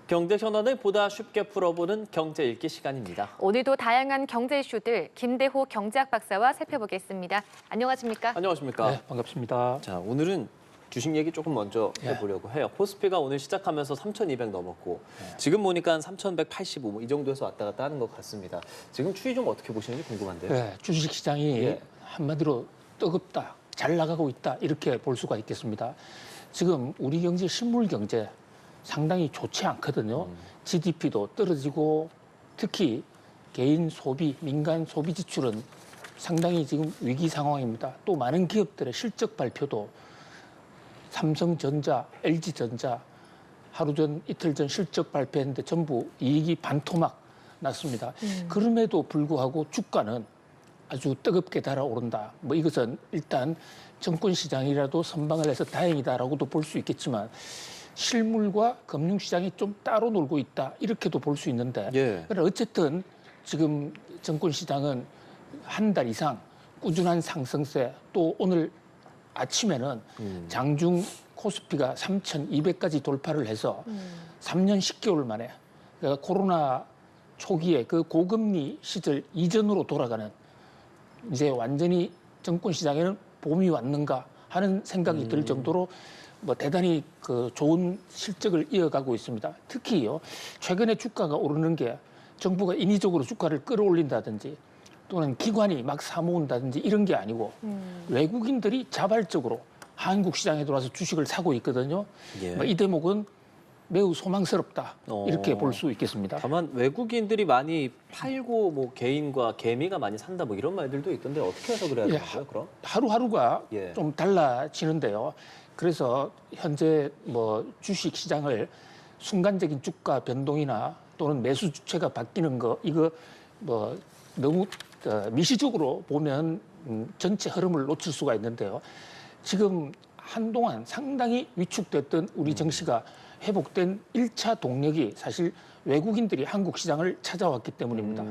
경제 현안을 보다 쉽게 풀어보는 경제 읽기 시간입니다. 오늘도 다양한 경제 이슈들 김대호 경제학 박사와 살펴보겠습니다. 안녕하십니까? 안녕하십니까? 네, 반갑습니다. 자, 오늘은 주식 얘기 조금 먼저 해보려고 해요. 코스피가 오늘 시작하면서 3,200 넘었고 지금 보니까 3,185 이 정도에서 왔다 갔다 하는 것 같습니다. 지금 추이 좀 어떻게 보시는지 궁금한데요. 네, 주식시장이 한마디로 뜨겁다, 잘 나가고 있다 이렇게 볼 수가 있겠습니다. 지금 우리 경제, 실물 경제 상당히 좋지 않거든요. GDP도 떨어지고 특히 개인 소비, 민간 소비 지출은 상당히 지금 위기 상황입니다. 또 많은 기업들의 실적 발표도 삼성전자, LG전자 하루 전, 이틀 전 실적 발표했는데 전부 이익이 반토막 났습니다. 그럼에도 불구하고 주가는 아주 뜨겁게 달아오른다. 뭐 이것은 일단 정권시장이라도 선방을 해서 다행이다라고도 볼 수 있겠지만 실물과 금융시장이 좀 따로 놀고 있다. 이렇게도 볼 수 있는데 그러나 어쨌든 지금 정권시장은 한 달 이상 꾸준한 상승세 또 오늘 아침에는 장중 코스피가 3,200까지 돌파를 해서 3년 10개월 만에 그러니까 코로나 초기에 그 고금리 시절 이전으로 돌아가는 이제 완전히 정권 시장에는 봄이 왔는가 하는 생각이 들 정도로 뭐 대단히 그 좋은 실적을 이어가고 있습니다. 특히요 최근에 주가가 오르는 게 정부가 인위적으로 주가를 끌어올린다든지 또는 기관이 막 사모은다든지 이런 게 아니고 외국인들이 자발적으로 한국 시장에 들어와서 주식을 사고 있거든요. 이 대목은 매우 소망스럽다 이렇게 볼 수 있겠습니다. 다만 외국인들이 많이 팔고 뭐 개인과 개미가 많이 산다 뭐 이런 말들도 있던데 어떻게 해서 그래야 되는 거예요? 그럼 하루하루가 좀 달라지는데요. 그래서 현재 뭐 주식 시장을 순간적인 주가 변동이나 또는 매수 주체가 바뀌는 거 이거 뭐 너무 미시적으로 보면 전체 흐름을 놓칠 수가 있는데요. 지금 한동안 상당히 위축됐던 우리 증시가 회복된 1차 동력이 사실 외국인들이 한국 시장을 찾아왔기 때문입니다.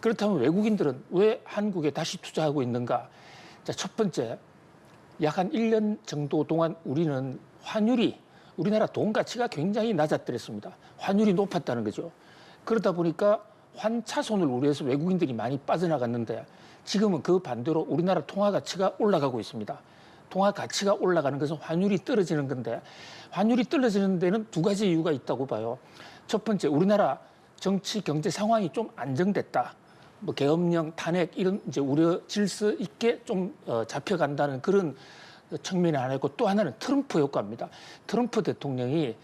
그렇다면 외국인들은 왜 한국에 다시 투자하고 있는가? 자, 첫 번째, 약 한 1년 정도 동안 우리는 환율이 우리나라 돈 가치가 굉장히 낮았더랬습니다. 환율이 높았다는 거죠. 그러다 보니까 환차손을 우려해서 외국인들이 많이 빠져나갔는데 지금은 그 반대로 우리나라 통화 가치가 올라가고 있습니다. 통화 가치가 올라가는 것은 환율이 떨어지는 건데 환율이 떨어지는 데는 두 가지 이유가 있다고 봐요. 첫 번째, 우리나라 정치 경제 상황이 좀 안정됐다. 뭐 계엄령, 탄핵 이런 이제 우려 질서 있게 좀 잡혀간다는 그런 측면이 하나 있고 또 하나는 트럼프 효과입니다. 트럼프 대통령이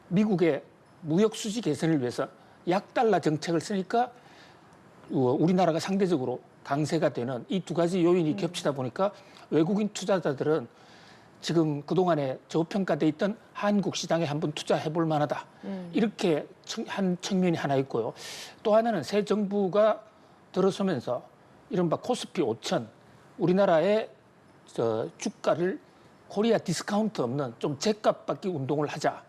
미국의 무역 수지 개선을 위해서 약달러 정책을 쓰니까 우리나라가 상대적으로 강세가 되는 이 두 가지 요인이 겹치다 보니까 외국인 투자자들은 지금 그동안에 저평가돼 있던 한국 시장에 한번 투자해 볼 만하다. 이렇게 한 측면이 하나 있고요. 또 하나는 새 정부가 들어서면서 이른바 코스피 5천 우리나라의 주가를 코리아 디스카운트 없는 좀 제값 받기 운동을 하자.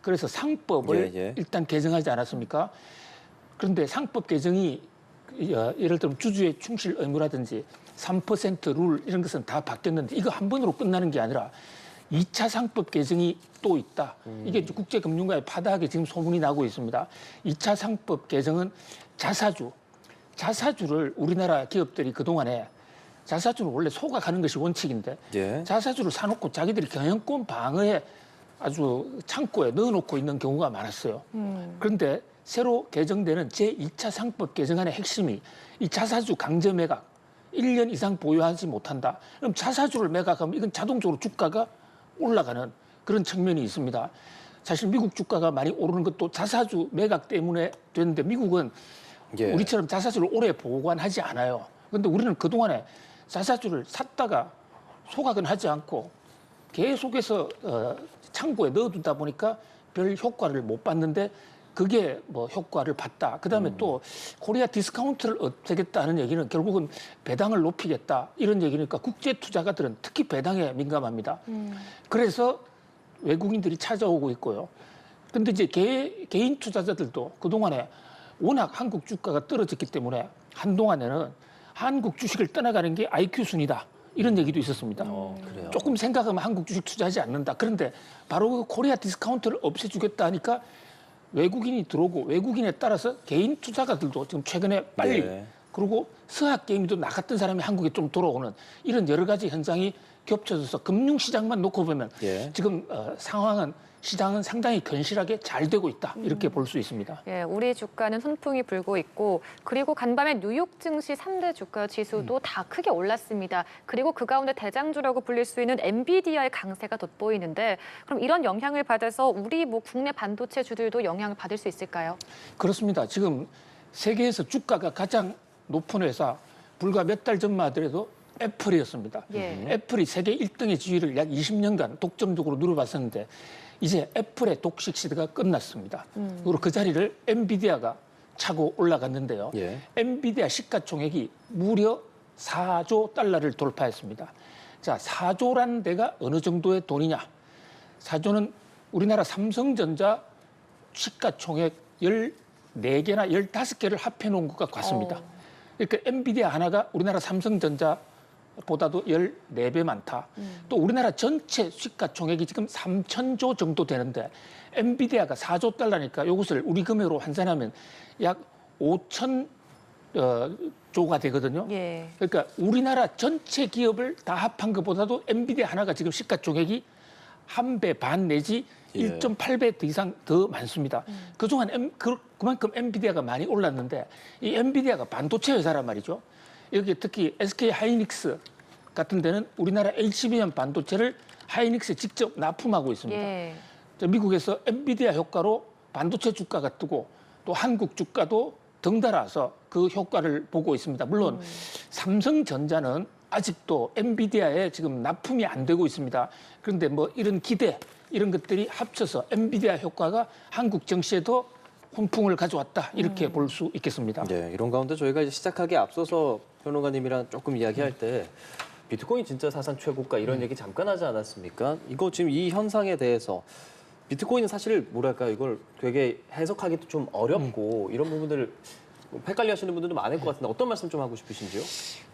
그래서 상법을 일단 개정하지 않았습니까? 그런데 상법 개정이 예를 들면 주주의 충실 의무라든지 3% 룰 이런 것은 다 바뀌었는데 이거 한 번으로 끝나는 게 아니라 2차 상법 개정이 또 있다. 이게 국제금융가에 파다하게 지금 소문이 나고 있습니다. 2차 상법 개정은 자사주를 우리나라 기업들이 그동안에 자사주를 원래 소각하는 것이 원칙인데 자사주를 사놓고 자기들이 경영권 방어에 아주 창고에 넣어놓고 있는 경우가 많았어요. 그런데 새로 개정되는 제2차 상법 개정안의 핵심이 이 자사주 강제 매각, 1년 이상 보유하지 못한다. 그럼 자사주를 매각하면 이건 자동적으로 주가가 올라가는 그런 측면이 있습니다. 사실 미국 주가가 많이 오르는 것도 자사주 매각 때문에 됐는데 미국은 우리처럼 자사주를 오래 보관하지 않아요. 그런데 우리는 그동안에 자사주를 샀다가 소각은 하지 않고 계속해서 창고에 넣어두다 보니까 별 효과를 못 봤는데 그게 뭐 효과를 봤다. 그다음에 또 코리아 디스카운트를 없애겠다는 얘기는 결국은 배당을 높이겠다. 이런 얘기니까 국제 투자가들은 특히 배당에 민감합니다. 그래서 외국인들이 찾아오고 있고요. 근데 이제 개인 투자자들도 그동안에 워낙 한국 주가가 떨어졌기 때문에 한동안에는 한국 주식을 떠나가는 게 IQ 순이다. 이런 얘기도 있었습니다. 조금 생각하면 한국 주식 투자하지 않는다. 그런데 바로 그 코리아 디스카운트를 없애주겠다 하니까 외국인이 들어오고 외국인에 따라서 개인 투자가들도 지금 최근에 빨리 네. 그리고 서학 게임도 나갔던 사람이 한국에 좀 들어오는 이런 여러 가지 현상이 겹쳐져서 금융시장만 놓고 보면 예. 지금 상황은 시장은 상당히 견실하게 잘 되고 있다 이렇게 볼 수 있습니다. 예, 우리 주가는 손풍이 불고 있고 그리고 간밤에 뉴욕 증시 3대 주가 지수도 다 크게 올랐습니다. 그리고 그 가운데 대장주라고 불릴 수 있는 엔비디아의 강세가 돋보이는데 그럼 이런 영향을 받아서 우리 뭐 국내 반도체주들도 영향을 받을 수 있을까요? 그렇습니다. 지금 세계에서 주가가 가장 높은 회사 불과 몇 달 전만 하더라도 애플이었습니다. 예. 애플이 세계 1등의 지위를 약 20년간 독점적으로 누려봤었는데 이제 애플의 독식 시대가 끝났습니다. 그리고 그 자리를 엔비디아가 차고 올라갔는데요. 예. 엔비디아 시가총액이 무려 4조 달러를 돌파했습니다. 자, 4조라는 데가 어느 정도의 돈이냐? 4조는 우리나라 삼성전자 시가총액 14개나 15개를 합해놓은 것과 같습니다. 그러니까 엔비디아 하나가 우리나라 삼성전자보다도 14배 많다. 또 우리나라 전체 시가총액이 지금 3,000조 정도 되는데 엔비디아가 4조 달러니까 이것을 우리 금액으로 환산하면 약 5,000조가 되거든요. 예. 그러니까 우리나라 전체 기업을 다 합한 것보다도 엔비디아 하나가 지금 시가총액이 1배 반 내지 예. 1.8배 이상 더 많습니다. 그동안 그만큼 엔비디아가 많이 올랐는데 이 엔비디아가 반도체 회사란 말이죠. 여기 특히 SK 하이닉스 같은 데는 우리나라 HBM 반도체를 하이닉스에 직접 납품하고 있습니다. 예. 미국에서 엔비디아 효과로 반도체 주가가 뜨고 또 한국 주가도 덩달아서 그 효과를 보고 있습니다. 물론 삼성전자는 아직도 엔비디아에 지금 납품이 안 되고 있습니다. 그런데 뭐 이런 기대 이런 것들이 합쳐서 엔비디아 효과가 한국 증시에도 훈풍을 가져왔다 이렇게 볼 수 있겠습니다. 네, 이런 가운데 저희가 이제 시작하기에 앞서서 평론가님이랑 조금 이야기할 때 비트코인 진짜 사상 최고가 이런 얘기 잠깐 하지 않았습니까? 이거 지금 이 현상에 대해서 비트코인은 사실 뭐랄까 이걸 되게 해석하기도 좀 어렵고 이런 부분들을 헷갈려하시는 분들도 많을 것 같은데 어떤 말씀 좀 하고 싶으신지요?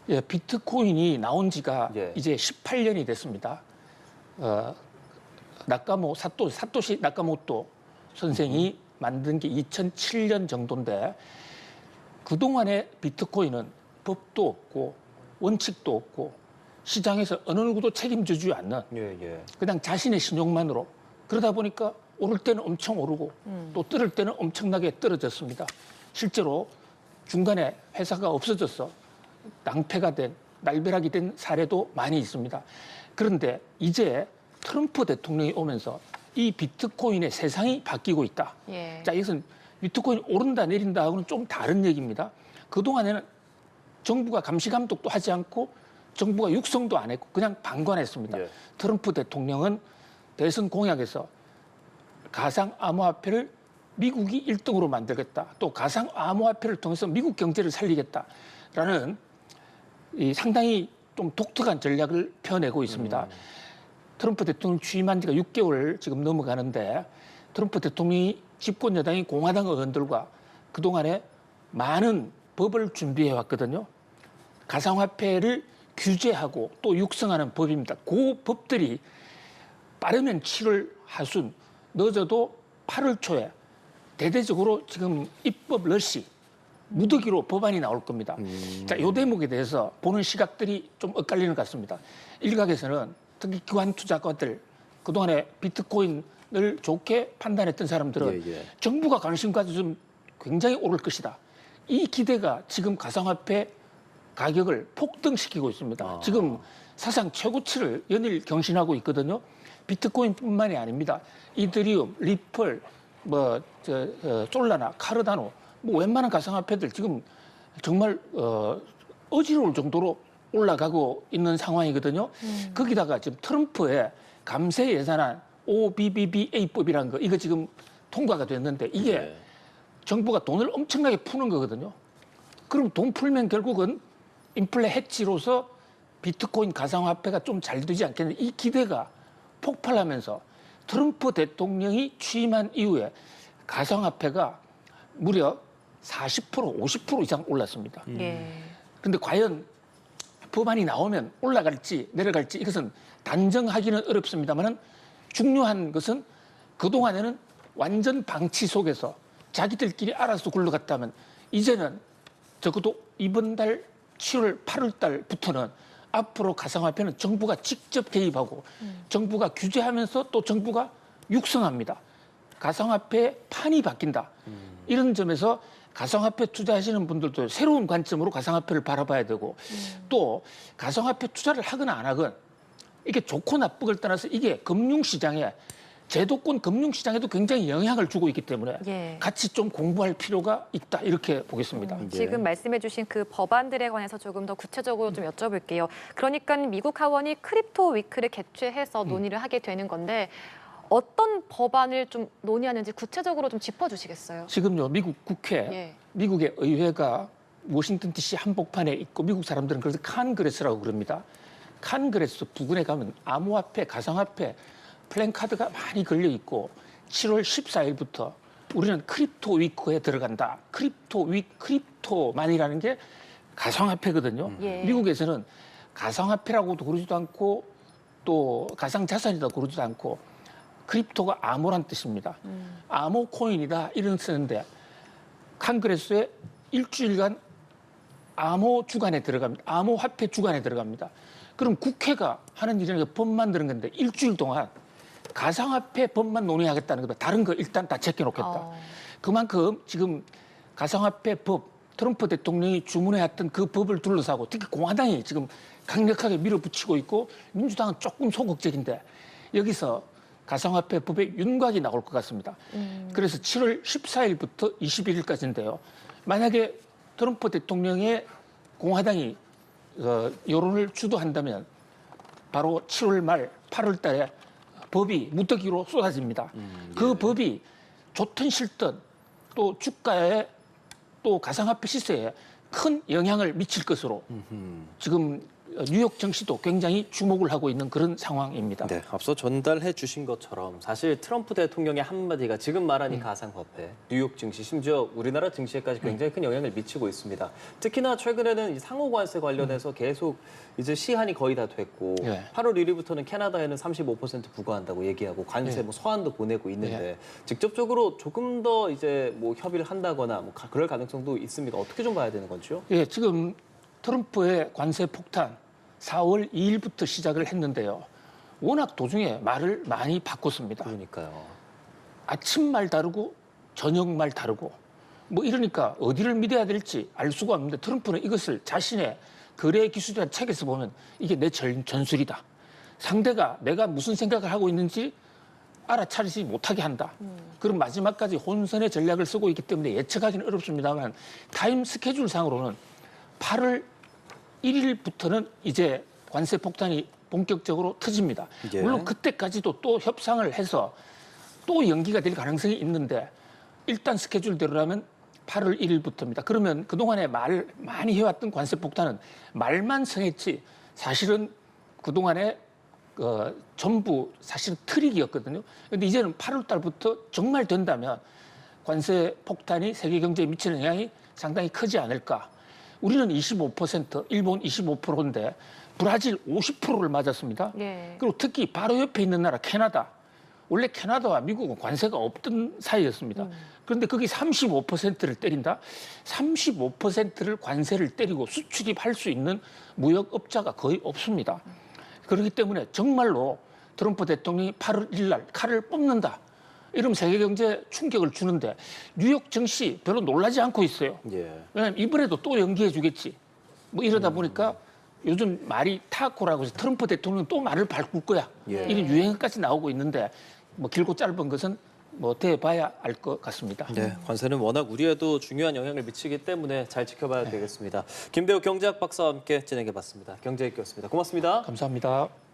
예, 비트코인이 나온 지가 예. 이제 18년이 됐습니다. 사토시 나카모토 선생이 만든 게 2007년 정도인데 그동안의 비트코인은 법도 없고 원칙도 없고 시장에서 어느 누구도 책임져주지 않는 예. 그냥 자신의 신용만으로 그러다 보니까 오를 때는 엄청 오르고 또 떨을 때는 엄청나게 떨어졌습니다. 실제로 중간에 회사가 없어져서 낭패가 된 날벼락이 된 사례도 많이 있습니다. 그런데 이제 트럼프 대통령이 오면서 이 비트코인의 세상이 바뀌고 있다. 예. 자, 이것은 비트코인 오른다 내린다 하고는 좀 다른 얘기입니다. 그동안에는 정부가 감시 감독도 하지 않고 정부가 육성도 안 했고 그냥 방관했습니다. 예. 트럼프 대통령은 대선 공약에서 가상 암호화폐를 미국이 1등으로 만들겠다. 또 가상 암호화폐를 통해서 미국 경제를 살리겠다라는 이 상당히 좀 독특한 전략을 펴내고 있습니다. 트럼프 대통령 취임한 지가 6개월 지금 넘어가는데 트럼프 대통령이 집권 여당인 공화당 의원들과 그동안에 많은 법을 준비해 왔거든요. 가상화폐를 규제하고 또 육성하는 법입니다. 그 법들이 빠르면 7월 하순, 늦어도 8월 초에 대대적으로 지금 입법 러시, 무더기로 법안이 나올 겁니다. 자, 이 대목에 대해서 보는 시각들이 좀 엇갈리는 것 같습니다. 일각에서는 특히 기관 투자가들, 그동안에 비트코인을 좋게 판단했던 사람들은 예. 정부가 관심 가지면 굉장히 오를 것이다. 이 기대가 지금 가상화폐 가격을 폭등시키고 있습니다. 지금 사상 최고치를 연일 경신하고 있거든요. 비트코인뿐만이 아닙니다. 이더리움, 리플, 솔라나, 카르다노, 뭐 웬만한 가상화폐들 지금 정말 어지러울 정도로 올라가고 있는 상황이거든요. 거기다가 지금 트럼프의 감세 예산안 OBBBA법이라는 거 이거 지금 통과가 됐는데 이게 네. 정부가 돈을 엄청나게 푸는 거거든요. 그럼 돈 풀면 결국은 인플레 해치로서 비트코인 가상화폐가 좀 잘 되지 않겠는데 이 기대가 폭발하면서 트럼프 대통령이 취임한 이후에 가상화폐가 무려 40%, 50% 이상 올랐습니다. 예. 그런데 과연 법안이 나오면 올라갈지 내려갈지 이것은 단정하기는 어렵습니다만 중요한 것은 그동안에는 완전 방치 속에서 자기들끼리 알아서 굴러갔다면 이제는 적어도 이번 달 7월, 8월 달부터는 앞으로 가상화폐는 정부가 직접 개입하고 정부가 규제하면서 또 정부가 육성합니다. 가상화폐 판이 바뀐다. 이런 점에서 가상화폐 투자하시는 분들도 새로운 관점으로 가상화폐를 바라봐야 되고 또 가상화폐 투자를 하거나 안 하건 이게 좋고 나쁘고를 떠나서 이게 금융시장에 제도권 금융시장에도 굉장히 영향을 주고 있기 때문에 예. 같이 좀 공부할 필요가 있다 이렇게 보겠습니다. 지금 말씀해주신 그 법안들에 관해서 조금 더 구체적으로 좀 여쭤볼게요. 그러니까 미국 하원이 크립토 위크를 개최해서 논의를 하게 되는 건데 어떤 법안을 좀 논의하는지 구체적으로 좀 짚어주시겠어요? 지금요 미국 국회, 예. 미국의 의회가 워싱턴 DC 한복판에 있고 미국 사람들은 그래서 칸그레스라고 그럽니다. 칸그레스 부근에 가면 암호화폐, 가상화폐, 플랜카드가 많이 걸려 있고 7월 14일부터 우리는 크립토 위크에 들어간다. 크립토만이라는 게 가상화폐거든요. 예. 미국에서는 가상화폐라고도 그러지도 않고 또 가상자산이라고 그러지도 않고 크립토가 암호란 뜻입니다. 암호 코인이다 이런 쓰는데 칸그레스에 일주일간 암호 주간에 들어갑니다. 암호화폐 주간에 들어갑니다. 그럼 국회가 하는 일이니까 법 만드는 건데 일주일 동안 가상화폐 법만 논의하겠다는 겁니다. 다른 거 일단 다 제껴놓겠다. 그만큼 지금 가상화폐 법, 트럼프 대통령이 주문해왔던 그 법을 둘러싸고 특히 공화당이 지금 강력하게 밀어붙이고 있고 민주당은 조금 소극적인데 여기서 가상화폐 법의 윤곽이 나올 것 같습니다. 그래서 7월 14일부터 21일까지인데요. 만약에 트럼프 대통령의 공화당이 여론을 주도한다면 바로 7월 말 8월 달에 법이 무더기로 쏟아집니다. 그 법이 좋든 싫든 또 주가에 또 가상화폐 시세에 큰 영향을 미칠 것으로 지금 뉴욕 증시도 굉장히 주목을 하고 있는 그런 상황입니다. 네, 앞서 전달해 주신 것처럼 사실 트럼프 대통령의 한마디가 지금 말한 이 가상화폐, 뉴욕 증시, 심지어 우리나라 증시에까지 굉장히 큰 영향을 미치고 있습니다. 특히나 최근에는 이 상호관세 관련해서 계속 이제 시한이 거의 다 됐고 예. 8월 1일부터는 캐나다에는 35% 부과한다고 얘기하고 관세 예. 뭐 서한도 보내고 있는데 직접적으로 조금 더 이제 뭐 협의를 한다거나 뭐 그럴 가능성도 있습니다. 어떻게 좀 봐야 되는 건지요? 예, 지금 트럼프의 관세 폭탄 4월 2일부터 시작을 했는데요. 워낙 도중에 말을 많이 바꿨습니다. 그러니까요. 아침 말 다르고 저녁 말 다르고 뭐 이러니까 어디를 믿어야 될지 알 수가 없는데 트럼프는 이것을 자신의 거래 기술이라는 책에서 보면 이게 내 전술이다. 상대가 내가 무슨 생각을 하고 있는지 알아차리지 못하게 한다. 그럼 마지막까지 혼선의 전략을 쓰고 있기 때문에 예측하기는 어렵습니다만 타임 스케줄 상으로는 8월 1일부터는 이제 관세 폭탄이 본격적으로 터집니다. 예. 물론 그때까지도 또 협상을 해서 또 연기가 될 가능성이 있는데 일단 스케줄대로라면 8월 1일부터입니다. 그러면 그동안에 말 많이 해왔던 관세 폭탄은 말만 성했지 사실은 그동안에 전부 사실은 트릭이었거든요. 그런데 이제는 8월 달부터 정말 된다면 관세 폭탄이 세계 경제에 미치는 영향이 상당히 크지 않을까. 우리는 25%, 일본 25%인데 브라질 50%를 맞았습니다. 예. 그리고 특히 바로 옆에 있는 나라 캐나다. 원래 캐나다와 미국은 관세가 없던 사이였습니다. 그런데 거기 35%를 때린다? 35%를 관세를 때리고 수출입할 수 있는 무역업자가 거의 없습니다. 그렇기 때문에 정말로 트럼프 대통령이 8월 1일 날 칼을 뽑는다. 이러면 세계 경제에 충격을 주는데 뉴욕 증시 별로 놀라지 않고 있어요. 예. 왜냐하면 이번에도 또 연기해 주겠지. 뭐 이러다 보니까 요즘 말이 타코라고 해서 트럼프 대통령 또 말을 바꿀 거야. 예. 이런 유행까지 나오고 있는데 뭐 길고 짧은 것은 뭐 대봐야 알 것 같습니다. 네, 관세는 워낙 우리에도 중요한 영향을 미치기 때문에 잘 지켜봐야 되겠습니다. 김대우 경제학 박사와 함께 진행해봤습니다. 경제학교였습니다. 고맙습니다. 감사합니다.